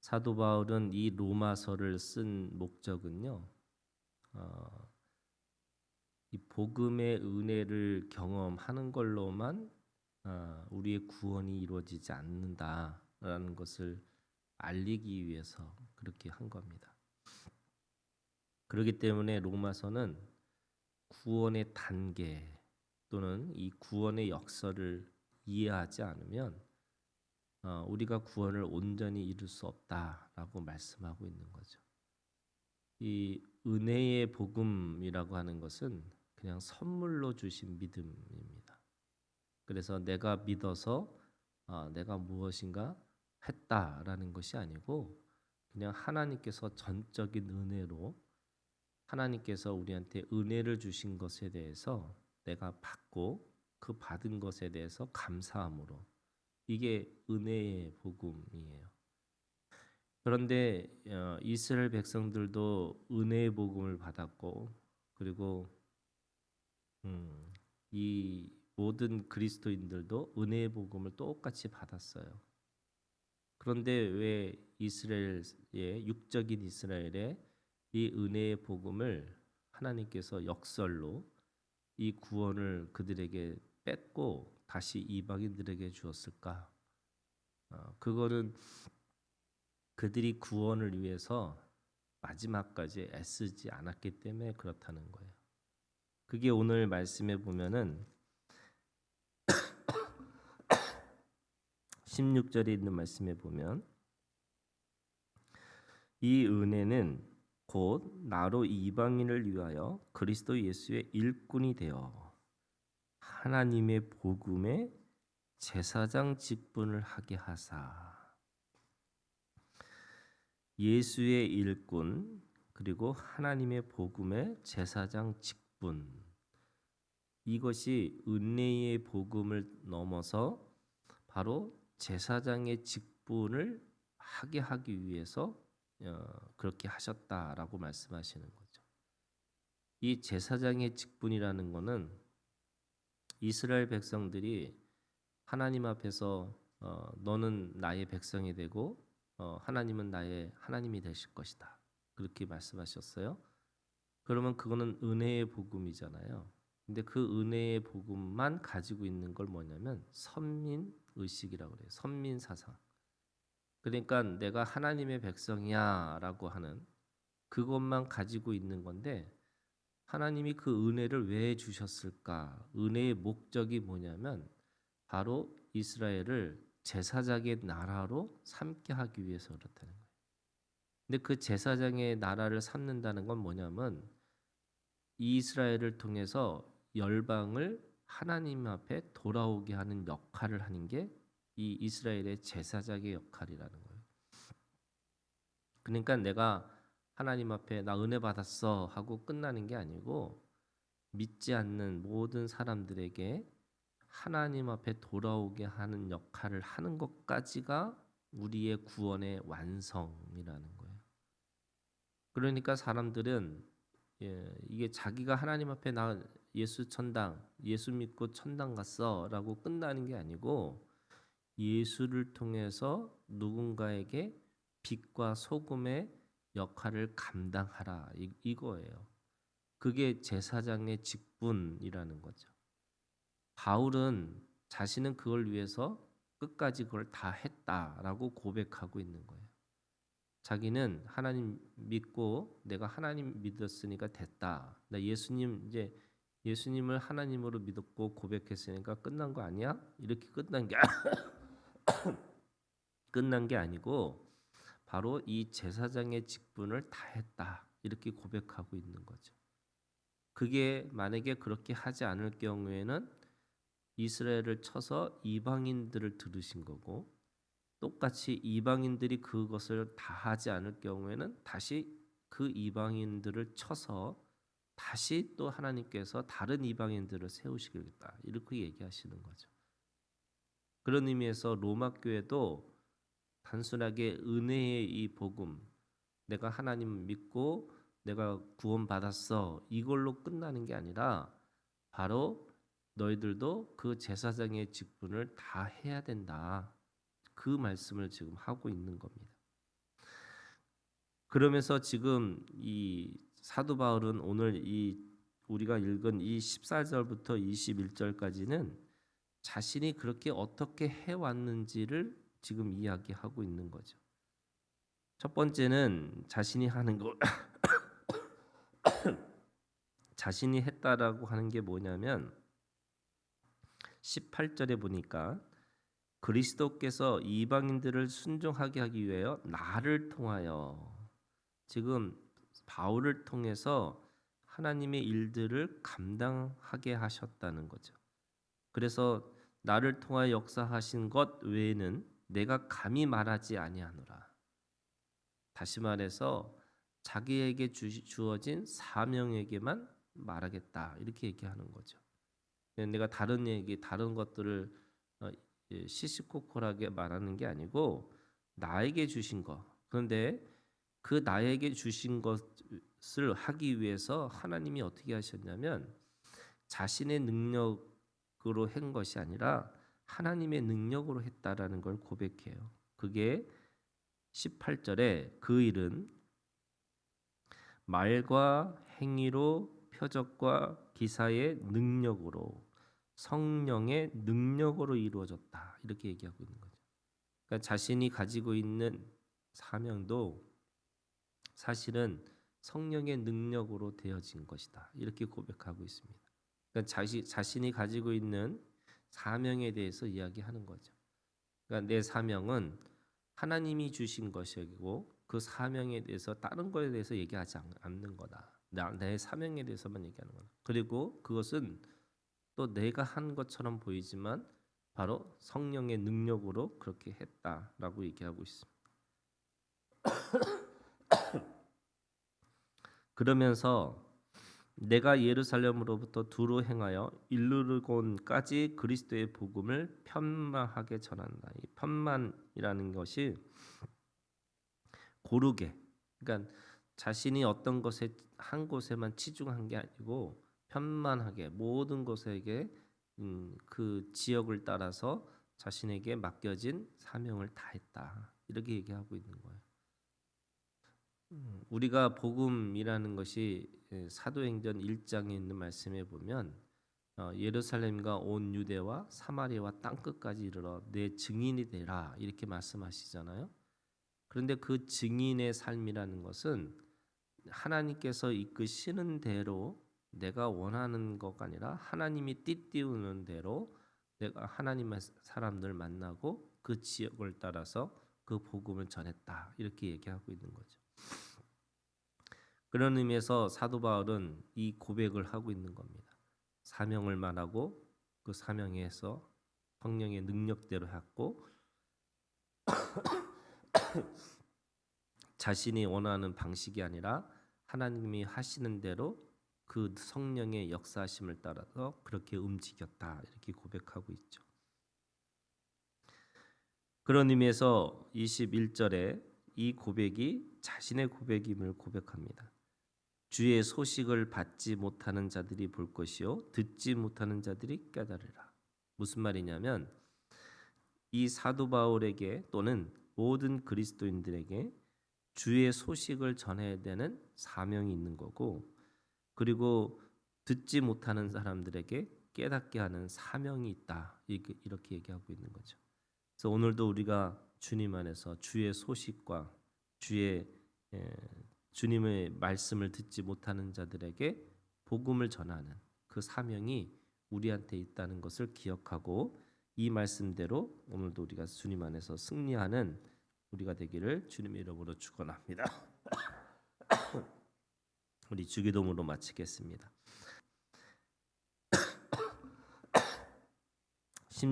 사도 바울은 이 로마서를 쓴 목적은요, 어, 이 복음의 은혜를 경험하는 걸로만 우리의 구원이 이루어지지 않는다라는 것을 알리기 위해서 그렇게 한 겁니다. 그렇기 때문에 로마서는 구원의 단계 또는 이 구원의 역사를 이해하지 않으면 우리가 구원을 온전히 이룰 수 없다라고 말씀하고 있는 거죠. 이 은혜의 복음이라고 하는 것은 그냥 선물로 주신 믿음입니다. 그래서 내가 믿어서 내가 무엇인가 했다라는 것이 아니고 그냥 하나님께서 전적인 은혜로 하나님께서 우리한테 은혜를 주신 것에 대해서 내가 받고 그 받은 것에 대해서 감사함으로 이게 은혜의 복음이에요. 그런데 이스라엘 백성들도 은혜의 복음을 받았고 그리고 이 모든 그리스도인들도 은혜의 복음을 똑같이 받았어요. 그런데 왜 이스라엘의 육적인 이스라엘의 이 은혜의 복음을 하나님께서 역설로 이 구원을 그들에게 뺏고 다시 이방인들에게 주었을까? 그거는 그들이 구원을 위해서 마지막까지 애쓰지 않았기 때문에 그렇다는 거예요. 그게 오늘 말씀에 보면은 16절에 있는 말씀에 보면 이 은혜는 곧 나로 이방인을 위하여 그리스도 예수의 일꾼이 되어 하나님의 복음의 제사장 직분을 하게 하사. 예수의 일꾼 그리고 하나님의 복음의 제사장 직분, 이것이 은혜의 복음을 넘어서 바로 제사장의 직분을 하게 하기 위해서 그렇게 하셨다라고 말씀하시는 거죠. 이 제사장의 직분이라는 것은 이스라엘 백성들이 하나님 앞에서 너는 나의 백성이 되고 하나님은 나의 하나님이 되실 것이다. 그렇게 말씀하셨어요. 그러면 그거는 은혜의 복음이잖아요. 근데 그 은혜의 복음만 가지고 있는 걸 뭐냐면 선민 의식이라고 그래요. 선민 사상. 그러니까 내가 하나님의 백성이야라고 하는 그것만 가지고 있는 건데 하나님이 그 은혜를 왜 주셨을까? 은혜의 목적이 뭐냐면 바로 이스라엘을 제사장의 나라로 삼게 하기 위해서 그렇다는 거예요. 근데 그 제사장의 나라를 삼는다는 건 뭐냐면 이스라엘을 통해서 열방을 하나님 앞에 돌아오게 하는 역할을 하는 게 이 이스라엘의 제사장의 역할이라는 거예요. 그러니까 내가 하나님 앞에 나 은혜 받았어 하고 끝나는 게 아니고 믿지 않는 모든 사람들에게 하나님 앞에 돌아오게 하는 역할을 하는 것까지가 우리의 구원의 완성이라는 거예요. 그러니까 사람들은 이게 자기가 하나님 앞에 나 예수 천당, 예수 믿고 천당 갔어라고 끝나는 게 아니고 예수를 통해서 누군가에게 빛과 소금의 역할을 감당하라 이거예요. 그게 제사장의 직분이라는 거죠. 바울은 자신은 그걸 위해서 끝까지 그걸 다 했다라고 고백하고 있는 거예요. 자기는 하나님 믿고 내가 하나님 믿었으니까 됐다. 나 예수님을 하나님으로 믿었고 고백했으니까 끝난 거 아니야? 이렇게 끝난 게 아니고 바로 이 제사장의 직분을 다 했다. 이렇게 고백하고 있는 거죠. 그게 만약에 그렇게 하지 않을 경우에는 이스라엘을 쳐서 이방인들을 들으신 거고 똑같이 이방인들이 그것을 다 하지 않을 경우에는 다시 그 이방인들을 쳐서 다시 또 하나님께서 다른 이방인들을 세우시겠다 이렇게 얘기하시는 거죠. 그런 의미에서 로마 교회도 단순하게 은혜의 이 복음, 내가 하나님 믿고 내가 구원받았어 이걸로 끝나는 게 아니라 바로 너희들도 그 제사장의 직분을 다 해야 된다. 그 말씀을 지금 하고 있는 겁니다. 그러면서 지금 이 사도 바울은 오늘 이 우리가 읽은 이 14절부터 21절까지는 자신이 그렇게 어떻게 해왔는지를 지금 이야기하고 있는 거죠. 첫 번째는 자신이 하는 거 자신이 했다라고 하는 게 뭐냐면 18절에 보니까 그리스도께서 이방인들을 순종하게 하기 위하여 나를 통하여, 지금 바울을 통해서 하나님의 일들을 감당하게 하셨다는 거죠. 그래서 나를 통하여 역사하신 것 외에는 내가 감히 말하지 아니하노라. 다시 말해서 자기에게 주어진 사명에게만 말하겠다, 이렇게 얘기하는 거죠. 내가 다른 것들을 시시콜콜하게 말하는 게 아니고 나에게 주신 것. 그런데 그 나에게 주신 것을 하기 위해서 하나님이 어떻게 하셨냐면 자신의 능력으로 한 것이 아니라 하나님의 능력으로 했다라는 걸 고백해요. 그게 18절에 그 일은 말과 행위로 표적과 기사의 능력으로 성령의 능력으로 이루어졌다, 이렇게 얘기하고 있는 거죠. 그러니까 자신이 가지고 있는 사명도 사실은 성령의 능력으로 되어진 것이다, 이렇게 고백하고 있습니다. 그러니까 자신이 가지고 있는 사명에 대해서 이야기하는 거죠. 그러니까 내 사명은 하나님이 주신 것이고 그 사명에 대해서 다른 거에 대해서 얘기하지 않는 거다. 내 사명에 대해서만 얘기하는 거다. 그리고 그것은 또 내가 한 것처럼 보이지만 바로 성령의 능력으로 그렇게 했다라고 얘기하고 있습니다. 그러면서 내가 예루살렘으로부터 두로 행하여 일루르곤까지 그리스도의 복음을 편만하게 전한다. 이 편만이라는 것이 고르게, 그러니까 자신이 어떤 것에 한 곳에만 치중한 게 아니고 편만하게 모든 곳에게 그 지역을 따라서 자신에게 맡겨진 사명을 다했다, 이렇게 얘기하고 있는 거예요. 우리가 복음이라는 것이 사도행전 1장에 있는 말씀에 보면 예루살렘과 온 유대와 사마리아와 땅 끝까지 이르러 내 증인이 되라, 이렇게 말씀하시잖아요. 그런데 그 증인의 삶이라는 것은 하나님께서 이끄시는 대로 내가 원하는 것가 아니라 하나님이 띠띠우는 대로 내가 하나님의 사람들 만나고 그 지역을 따라서 그 복음을 전했다, 이렇게 얘기하고 있는 거죠. 그런 의미에서 사도 바울은 이 고백을 하고 있는 겁니다. 사명을 말하고 그 사명에서 성령의 능력대로 했고 자신이 원하는 방식이 아니라 하나님이 하시는 대로 그 성령의 역사하심을 따라서 그렇게 움직였다, 이렇게 고백하고 있죠. 그런 의미에서 21절에 이 고백이 자신의 고백임을 고백합니다. 주의 소식을 받지 못하는 자들이 볼 것이요 듣지 못하는 자들이 깨달으라. 무슨 말이냐면 이 사도 바울에게 또는 모든 그리스도인들에게 주의 소식을 전해야 되는 사명이 있는 거고, 그리고 듣지 못하는 사람들에게 깨닫게 하는 사명이 있다, 이렇게 얘기하고 있는 거죠. 그래서 오늘도 우리가 주님 안에서 주의 소식과 주님의 말씀을 듣지 못하는 자들에게 복음을 전하는 그 사명이 우리한테 있다는 것을 기억하고 이 말씀대로 오늘도 우리가 주님 안에서 승리하는 우리가 되기를 주님의 이름으로 축원합니다. 우리 주기도문으로 마치겠습니다.